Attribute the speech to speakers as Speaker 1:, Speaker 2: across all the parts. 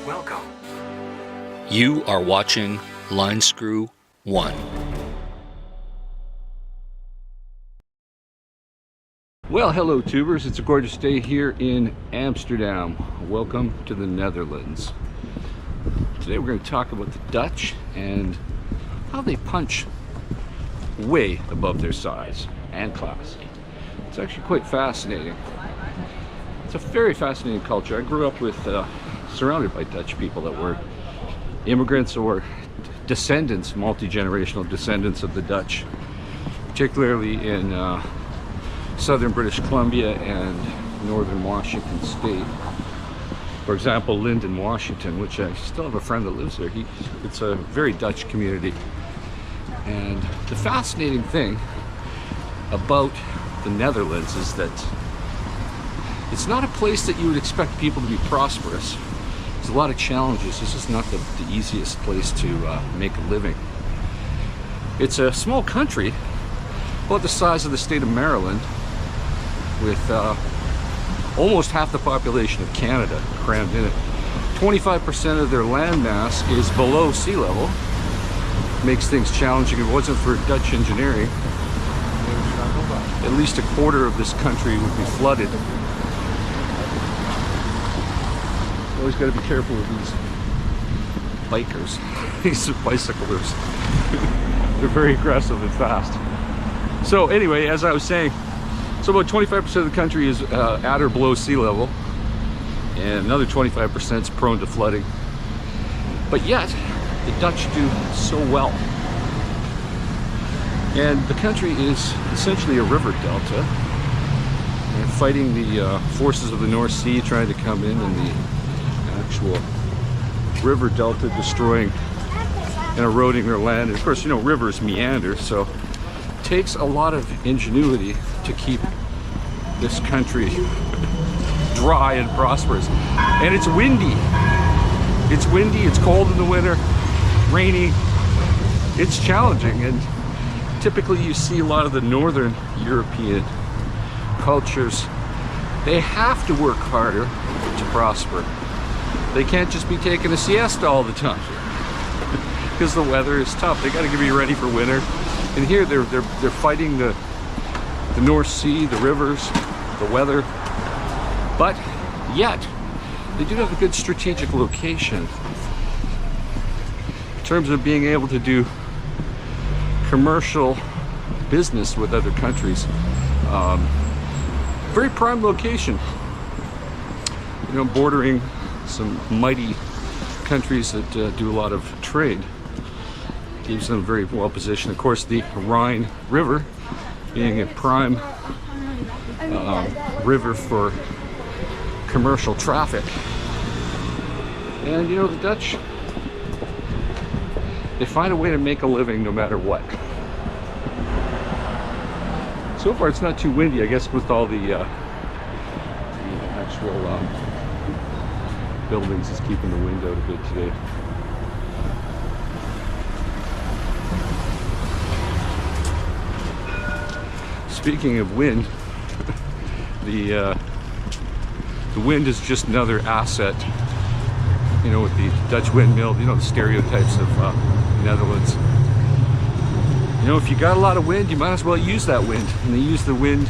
Speaker 1: Welcome.
Speaker 2: You are watching Line Screw 1. Well, hello tubers, it's a gorgeous day here in Amsterdam. Welcome to the Netherlands. Today we're going to talk about the Dutch and how they punch way above their size and class. It's actually quite fascinating. It's a very fascinating culture. I grew up with surrounded by Dutch people that were immigrants or descendants, multi-generational descendants of the Dutch, particularly in southern British Columbia and northern Washington state. For example, Linden, Washington, which I still have a friend that lives there. It's a very Dutch community. And the fascinating thing about the Netherlands is that it's not a place that you would expect people to be prosperous. There's a lot of challenges. This is not the easiest place to make a living. It's a small country, about the size of the state of Maryland, with almost half the population of Canada crammed in it. 25% of their land mass is below sea level. Makes things challenging. If it wasn't for Dutch engineering, at least a quarter of this country would be flooded. Always got to be careful with these bikers, these bicyclers. They're very aggressive and fast. So anyway, as I was saying, so about 25% of the country is at or below sea level, and another 25% is prone to flooding. But yet, the Dutch do so well. And the country is essentially a river delta, and fighting the forces of the North Sea trying to come in, and the actual river delta destroying and eroding their land. And of course, you know, rivers meander, so it takes a lot of ingenuity to keep this country dry and prosperous. And it's windy. It's windy, it's cold in the winter, rainy. It's challenging, and typically you see a lot of the northern European cultures, they have to work harder to prosper. They can't just be taking a siesta all the time because the weather is tough. They got to be ready for winter. And here they're fighting the North Sea, the rivers, the weather. But yet they do have a good strategic location in terms of being able to do commercial business with other countries. Very prime location, you know, bordering some mighty countries that do a lot of trade. Keeps them very well positioned. Of course, the Rhine River being a prime river for commercial traffic. And you know, the Dutch, they find a way to make a living no matter what. So far it's not too windy, I guess, with all the actual buildings is keeping the wind out a bit today. Speaking of wind, the wind is just another asset, you know, with the Dutch windmill, you know, the stereotypes of the Netherlands. You know, if you got a lot of wind, you might as well use that wind. And they use the wind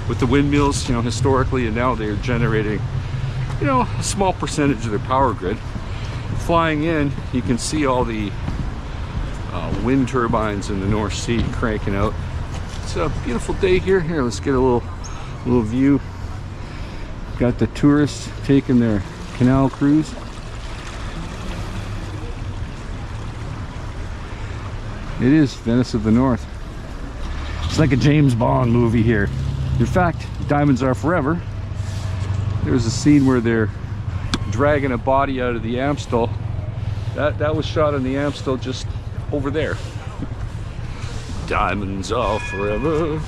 Speaker 2: with the windmills, you know, historically, and now they're generating, you know, a small percentage of their power grid. Flying in, you can see all the wind turbines in the North Sea cranking out. It's a beautiful day here. Here, let's get a little view. Got the tourists taking their canal cruise. It is Venice of the North. It's like a James Bond movie here. In fact, Diamonds Are Forever, there's a scene where they're dragging a body out of the Amstel. That was shot on the Amstel just over there. Diamonds are forever.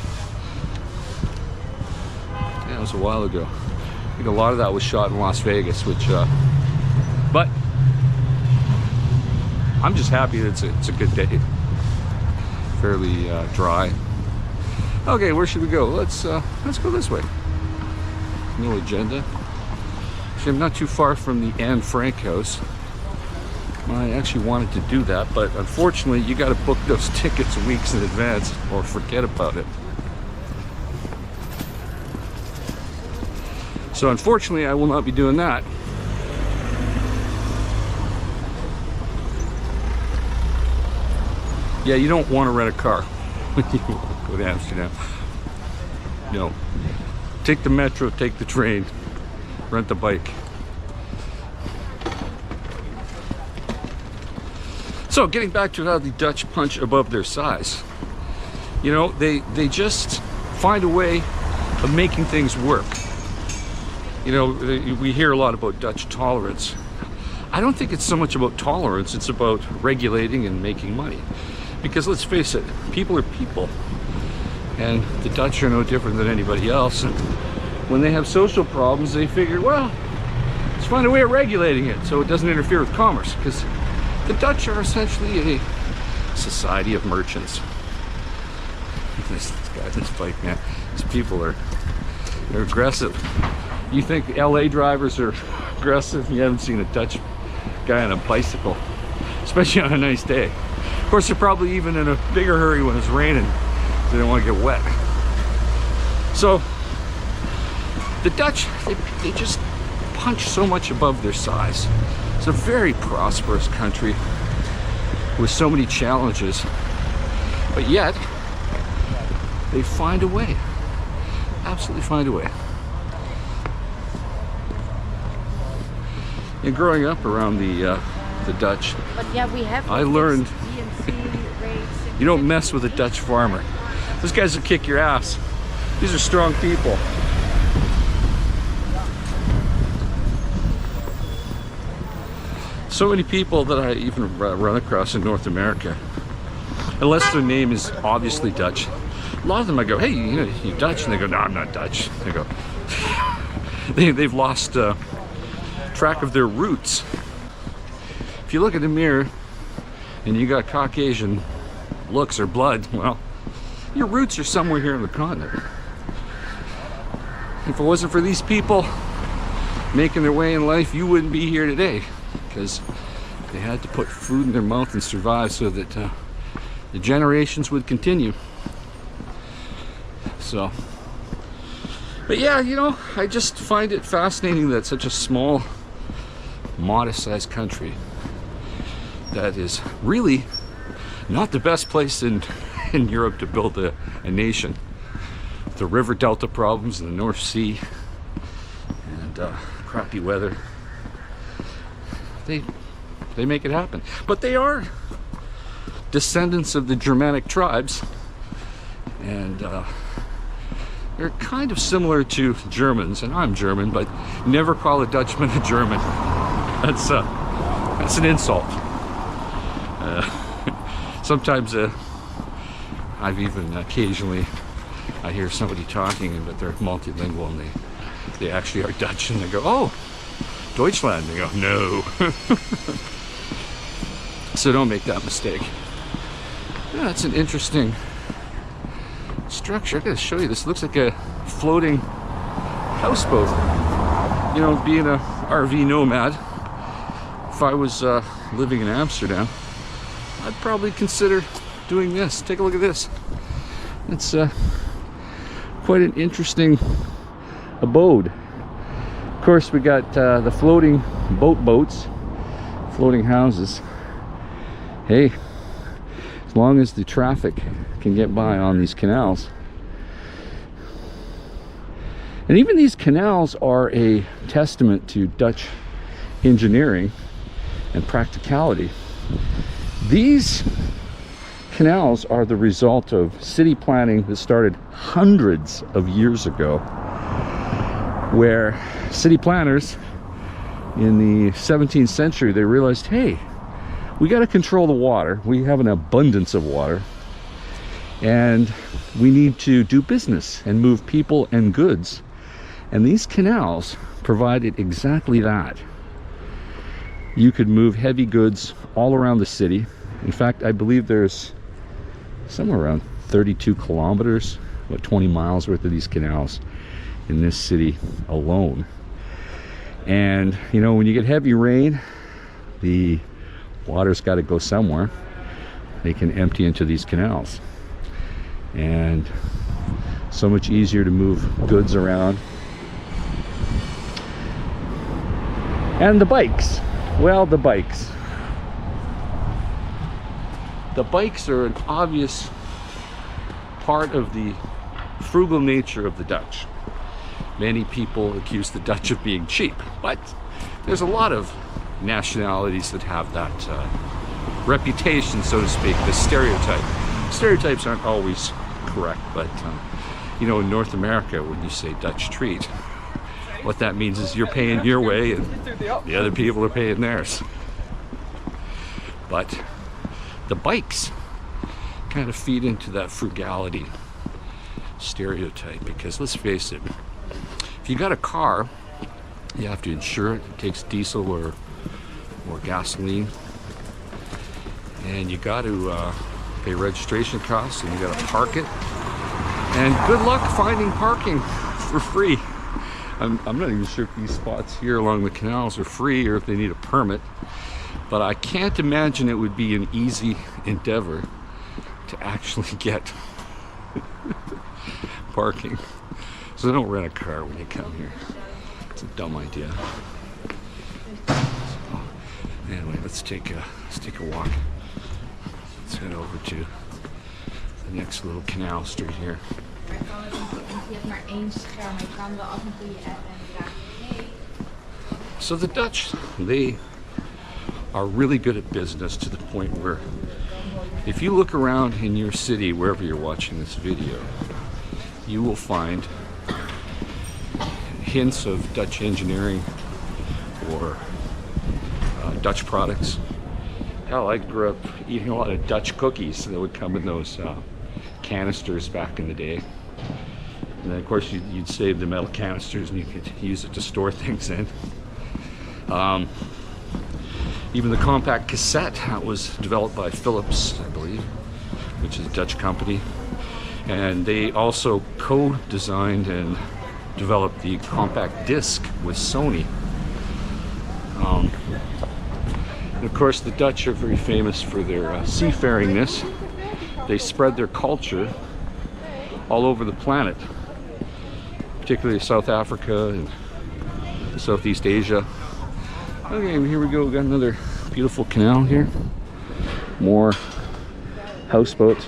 Speaker 2: Yeah, it was a while ago. I think a lot of that was shot in Las Vegas, which but I'm just happy that it's a good day. Fairly dry. Okay, where should we go? Let's go this way. No agenda. Actually, I'm not too far from the Anne Frank house. I actually wanted to do that, but unfortunately you got to book those tickets weeks in advance or forget about it. So unfortunately I will not be doing that. Yeah, you don't want to rent a car when you go to Amsterdam. No. Take the metro, take the train, rent the bike. So getting back to how the Dutch punch above their size. You know, they just find a way of making things work. You know, we hear a lot about Dutch tolerance. I don't think it's so much about tolerance, it's about regulating and making money. Because let's face it, people are people. And the Dutch are no different than anybody else. And when they have social problems, they figure, well, let's find a way of regulating it so it doesn't interfere with commerce. Because the Dutch are essentially a society of merchants. This guy, this bike, man, these people they're aggressive. You think LA drivers are aggressive? You haven't seen a Dutch guy on a bicycle, especially on a nice day. Of course, they're probably even in a bigger hurry when it's raining. They don't want to get wet. So the Dutch, they just punch so much above their size. It's a very prosperous country with so many challenges, but yet they find a way, absolutely find a way. And growing up around the Dutch,
Speaker 1: but yeah, we have
Speaker 2: I learned you don't mess with a Dutch farmer. Those guys will kick your ass. These are strong people. So many people that I even run across in North America, unless their name is obviously Dutch, a lot of them I go, hey, you know, you Dutch? And they go, no, I'm not Dutch. They go, they've lost track of their roots. If you look in the mirror and you got Caucasian looks or blood, well, your roots are somewhere here on the continent. If it wasn't for these people making their way in life, you wouldn't be here today, because they had to put food in their mouth and survive so that the generations would continue. So, but yeah, you know, I just find it fascinating that such a small, modest-sized country that is really not the best place in Europe to build a nation. The river delta problems in the North Sea and crappy weather, they make it happen. But they are descendants of the Germanic tribes, and they're kind of similar to Germans. And I'm German, but never call a Dutchman a German. That's an insult. Sometimes I've even occasionally I hear somebody talking but they're multilingual and they actually are Dutch, and they go, oh, Deutschland. They go, no. So don't make that mistake. Yeah, it's an interesting structure. I gotta show you this. It looks like a floating houseboat. You know, being a RV nomad, if I was living in Amsterdam, I'd probably consider doing this. Take a look at this. It's quite an interesting abode. Of course, we got the floating boats, floating houses. Hey, as long as the traffic can get by on these canals. And even these canals are a testament to Dutch engineering and practicality. These canals are the result of city planning that started hundreds of years ago, where city planners in the 17th century, they realized, hey, we got to control the water. We have an abundance of water, and we need to do business and move people and goods. And these canals provided exactly that. You could move heavy goods all around the city. In fact, I believe there's somewhere around 32 kilometers, about 20 miles worth of these canals in this city alone. And you know, when you get heavy rain, the water's got to go somewhere. They can empty into these canals, and so much easier to move goods around. And the bikes, well, the bikes are an obvious part of the frugal nature of the Dutch. Many people accuse the Dutch of being cheap, but there's a lot of nationalities that have that reputation, so to speak, the stereotype. Stereotypes aren't always correct, but you know, in North America, when you say Dutch treat, what that means is you're paying your way and the other people are paying theirs. But the bikes kind of feed into that frugality stereotype, because let's face it, if you got a car, you have to insure it. It takes diesel or gasoline, and you got to pay registration costs, and you got to park it. And good luck finding parking for free. I'm not even sure if these spots here along the canals are free or if they need a permit, but I can't imagine it would be an easy endeavor to actually get parking. So don't rent a car when you come here. It's a dumb idea. So, anyway, let's take a walk. Let's head over to the next little canal street here. So the Dutch, they are really good at business, to the point where if you look around in your city, wherever you're watching this video, you will find hints of Dutch engineering or Dutch products. Hell, I grew up eating a lot of Dutch cookies that would come in those canisters back in the day. And then of course you'd save the metal canisters and you could use it to store things in. Even the compact cassette that was developed by Philips, I believe, which is a Dutch company. And they also co-designed and developed the compact disc with Sony. And of course the Dutch are very famous for their seafaringness. They spread their culture all over the planet, particularly South Africa and Southeast Asia. Okay, here we go. We got another beautiful canal here. More houseboats.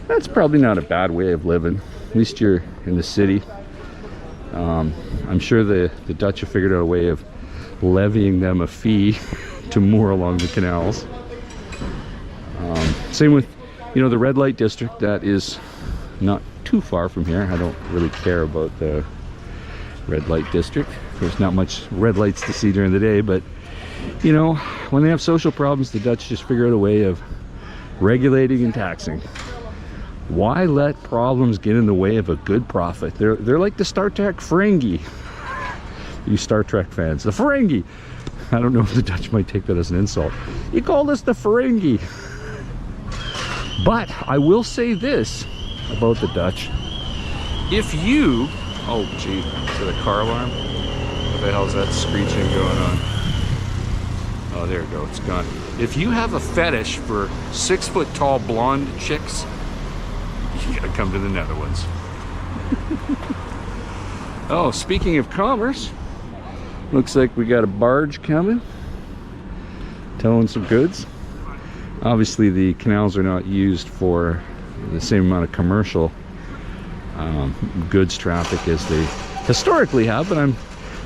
Speaker 2: That's probably not a bad way of living. At least you're in the city. I'm sure the Dutch have figured out a way of levying them a fee to moor along the canals. Same with, you know, the red light district that is not too far from here. I don't really care about the red light district. There's not much red lights to see during the day, but you know, when they have social problems, the Dutch just figure out a way of regulating and taxing. Why let problems get in the way of a good profit? They're like the Star Trek Ferengi. You Star Trek fans, the Ferengi. I don't know if the Dutch might take that as an insult. You called us the Ferengi. But I will say this about the Dutch. If you, oh gee, is it a car alarm? What the hell is that screeching going on? Oh, there we go, it's gone. If you have a fetish for 6-foot tall blonde chicks, you gotta come to the Netherlands. Oh, speaking of commerce, looks like we got a barge coming, towing some goods. Obviously the canals are not used for the same amount of commercial goods traffic as they historically have, but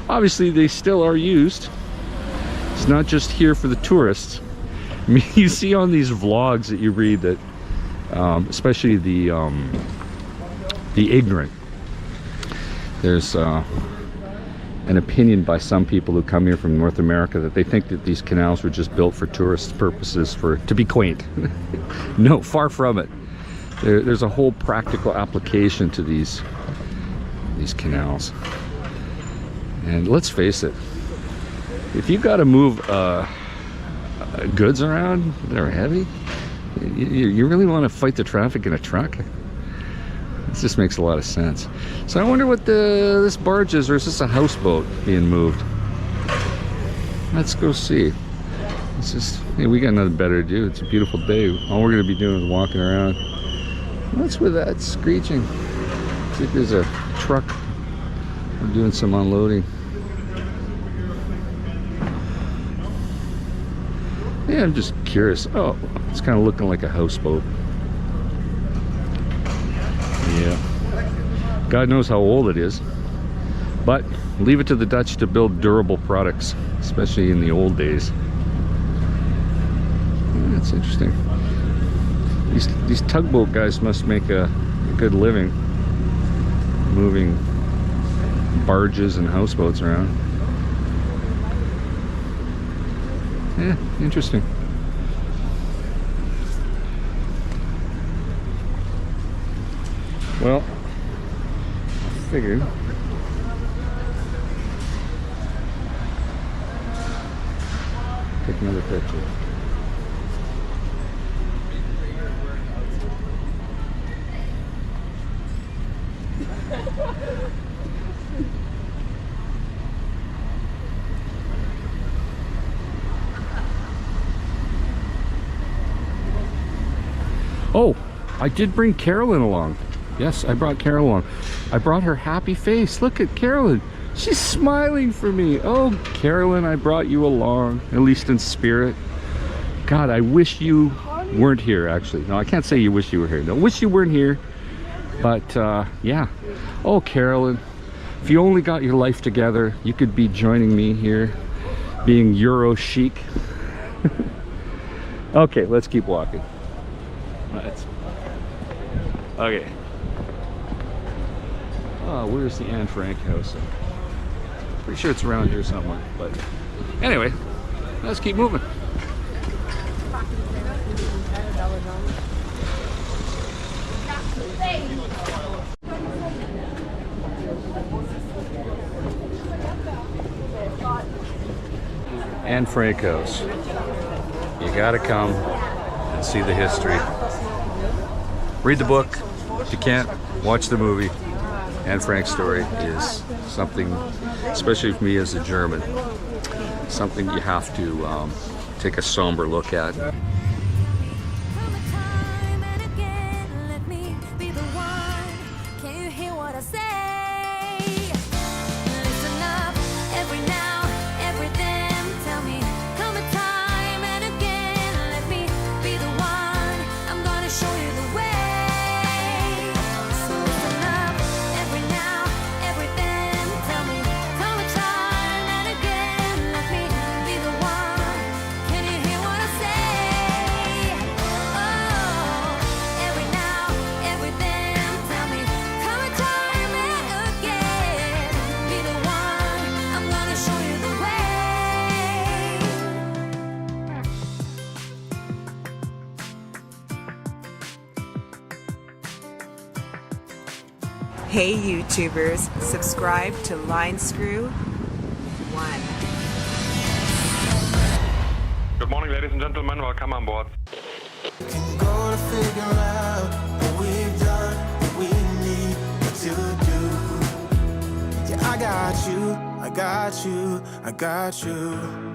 Speaker 2: obviously they still are used. It's not just here for the tourists. I mean, you see on these vlogs that you read that especially the ignorant, there's an opinion by some people who come here from North America that they think that these canals were just built for tourist purposes, to be quaint. No, far from it. There's a whole practical application to these canals. And let's face it, if you got to move goods around that are heavy, you really want to fight the traffic in a truck? This just makes a lot of sense. So I wonder what this barge is, or is this a houseboat being moved? let's go see. It's just, hey, we got nothing better to do. It's a beautiful day. All we're gonna be doing is walking around. What's with that screeching? I think there's a truck. We're doing some unloading. Yeah, I'm just curious. Oh, it's kind of looking like a houseboat. Yeah. God knows how old it is. But leave it to the Dutch to build durable products, especially in the old days. Yeah, that's interesting. These tugboat guys must make a good living moving barges and houseboats around. Yeah, interesting. Well, I figured take another picture. Oh, I did bring Carolyn along. Yes, I brought Carolyn along. I brought her happy face. Look at Carolyn. She's smiling for me. Oh, Carolyn, I brought you along, at least in spirit. God, I wish you weren't here, actually. No, I can't say you wish you were here. No, wish you weren't here. But, yeah. Oh, Carolyn, if you only got your life together, you could be joining me here, being Euro chic. Okay, let's keep walking. Okay. Oh, where's the Anne Frank house? Pretty sure it's around here somewhere. But anyway, let's keep moving. Anne Frank house. You gotta come and see the history. Read the book. If you can't, watch the movie. Anne Frank's story is something, especially for me as a German, something you have to take a somber look at.
Speaker 1: Hey YouTubers, subscribe to Line Screw 1.
Speaker 3: Good morning, ladies and gentlemen. Welcome on board.
Speaker 4: Can go to figure out what we've done, what we need to do. Yeah, I got you, I got you, I got you.